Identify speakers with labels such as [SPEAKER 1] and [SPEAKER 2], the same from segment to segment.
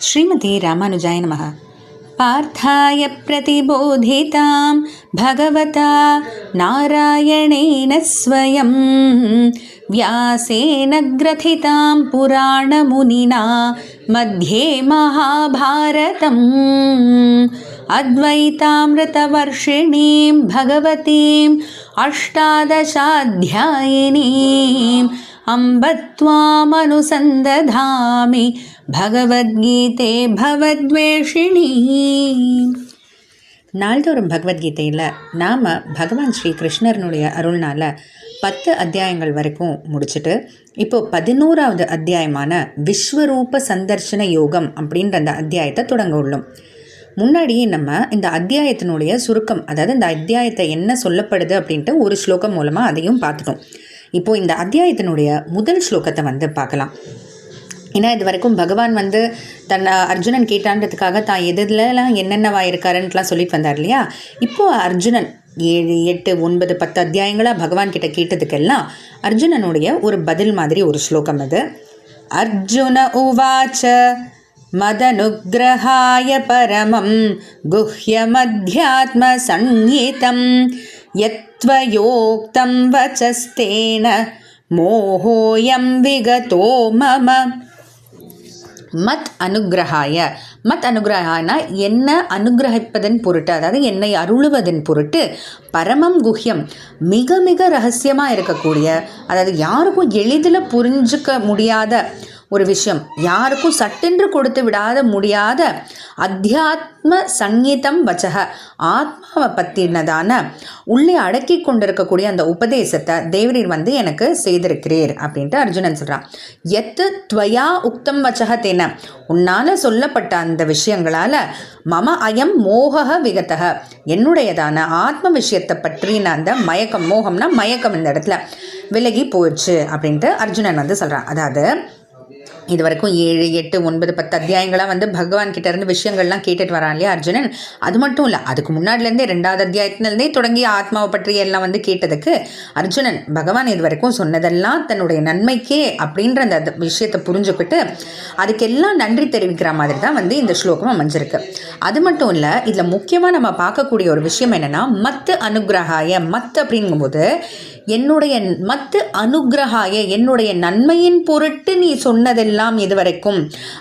[SPEAKER 1] श्रीमते रामानुजाय नमः। पार्थाय प्रतिबोधितां भगवता नारायणेन स्वयं व्यासेन ग्रथितां पुराणमुनिना मध्ये महाभारतम् अद्वैतामृतवर्षिणीं भगवतीम् अष्टादशाध्यायिनीम् अम्ब त्वामनुसन्दधामि பகவத்கீதை பவத்வேஷிணி. நாள்தோறும் பகவத்கீதையில் நாம் பகவான் ஸ்ரீ கிருஷ்ணர்னுடைய அருள்னால் 10 அத்தியாயங்கள் வரைக்கும் முடிச்சுட்டு இப்போது 11வது அத்தியாயமான விஸ்வரூப சந்தர்ஷன யோகம் அப்படின்ற அந்த அத்தியாயத்தை தொடங்க உள்ளோம். முன்னாடியே நம்ம இந்த அத்தியாயத்தினுடைய சுருக்கம், அதாவது இந்த அத்தியாயத்தை என்ன சொல்லப்படுது அப்படின்ட்டு ஒரு ஸ்லோகம் மூலமாக அதையும் பார்த்துட்டோம். இப்போது இந்த அத்தியாயத்தினுடைய முதல் ஸ்லோகத்தை பார்க்கலாம். ஏன்னா இது வரைக்கும் பகவான் அர்ஜுனன் கேட்டான்றதுக்காக தான் எதுலலாம் என்னென்னவா இருக்காருன்ட்டுலாம் சொல்லிட்டு வந்தார் இல்லையா. இப்போது அர்ஜுனன் 7, 8, 9, 10 அத்தியாயங்களாக பகவான் கிட்ட கேட்டதுக்கெல்லாம் அர்ஜுனனுடைய ஒரு பதில் மாதிரி ஒரு ஸ்லோகம் அது. அர்ஜுன உவாச்ச மதனுக்ரஹாய பரமம் குஹ்யமத்யாத்ம சந்நிதம் யத்வயோக்தம் வசஸ்தேன மோஹோயம் விகதோ மம. மத் அனுகிரகாய, மத் அனுகிரகானா என்ன அனுகிரகிப்பதன் பொருட்டு, அதாவது என்னை அருளுவதன் பொருட்டு, பரமம் குஹ்யம் மிக மிக ரகசியமாக இருக்கக்கூடிய, அதாவது யாருக்கும் எளிதில் புரிஞ்சிக்க முடியாத ஒரு விஷயம், யாருக்கும் சட்டென்று கொடுத்து விடாத முடியாத அத்தியாத்ம சங்கீதம் வச்சக, ஆத்மாவை பற்றினதான உள்ளே அடக்கி கொண்டிருக்கக்கூடிய அந்த உபதேசத்தை தேவரீர் எனக்கு செய்திருக்கிறீர் அப்படின்ட்டு அர்ஜுனன் சொல்கிறான். எத்து துவயா உக்தம் வச்சக தேன, உன்னால் சொல்லப்பட்ட அந்த விஷயங்களால் மம அயம் மோக விகதக, என்னுடையதான ஆத்ம விஷயத்தை பற்றின அந்த மயக்கம், மோகம்னா மயக்கம் இந்த இடத்துல விலகி போயிடுச்சு அப்படின்ட்டு அர்ஜுனன் சொல்கிறான். அதாவது இது வரைக்கும் 7, 8, 9, 10 அத்தியாயங்களாக பகவான் கிட்ட இருந்து விஷயங்கள்லாம் கேட்டுட்டு வரான் இல்லையா அர்ஜுனன். அது மட்டும் இல்லை, அதுக்கு முன்னாடிலேருந்தே 2வது அத்தியாயத்திலேருந்தே தொடங்கி ஆத்மாவை பற்றி எல்லாம் கேட்டதுக்கு அர்ஜுனன் பகவான் இது வரைக்கும் சொன்னதெல்லாம் தன்னுடைய நன்மைக்கே அப்படின்ற அந்த விஷயத்தை புரிஞ்சுக்கிட்டு அதுக்கெல்லாம் நன்றி தெரிவிக்கிற மாதிரி தான் இந்த ஸ்லோகம் அமைஞ்சிருக்கு. அது மட்டும் இல்லை, இதில் முக்கியமாக நம்ம பார்க்கக்கூடிய ஒரு விஷயம் என்னென்னா, மத்து அனுகிரகாய, மத் அப்படிங்கும்போது என்னுடைய மத்து அனுகிரகாய, என்னுடைய நன்மையின் பொருட்டு நீ சொன்னதெல்லாம் இதுவரைக்கும்.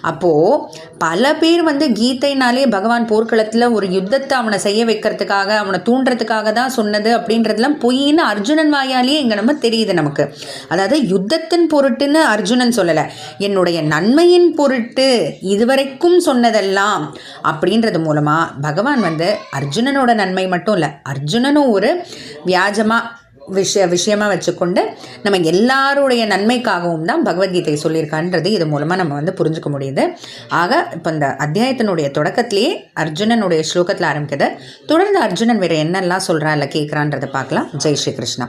[SPEAKER 1] அப்போது பல பேர் கீதைனாலே பகவான் போர்க்களத்தில் ஒரு யுத்தத்தை அவனை செய்ய வைக்கிறதுக்காக, அவனை தூண்டுறதுக்காக தான் சொன்னது அப்படின்றதுலாம் பொய்ன்னு அர்ஜுனன் வாயாலேயே இங்கே நம்ம தெரியுது நமக்கு. அதாவது யுத்தத்தின் பொருட்டுன்னு அர்ஜுனன் சொல்லலை, என்னுடைய நன்மையின் பொருட்டு இதுவரைக்கும் சொன்னதெல்லாம் அப்படின்றது மூலமாக பகவான் அர்ஜுனனோட நன்மை மட்டும் இல்லை, அர்ஜுனனும் ஒரு வியாஜமாக விஷயமாக வச்சுக்கொண்டு நம்ம எல்லாருடைய நன்மைக்காகவும் தான் பகவத்கீதை சொல்லியிருக்கான்றது இது மூலமாக நம்ம புரிஞ்சுக்க முடியுது. ஆக இப்போ இந்த அத்தியாயத்தினுடைய தொடக்கத்திலேயே அர்ஜுனனுடைய ஸ்லோகத்தில் ஆரம்பிக்குது. தொடர்ந்து அர்ஜுனன் வேறு என்னெல்லாம் சொல்கிறான்ல கேட்குறான்றதை பார்க்கலாம். ஜெய் ஸ்ரீ கிருஷ்ணா.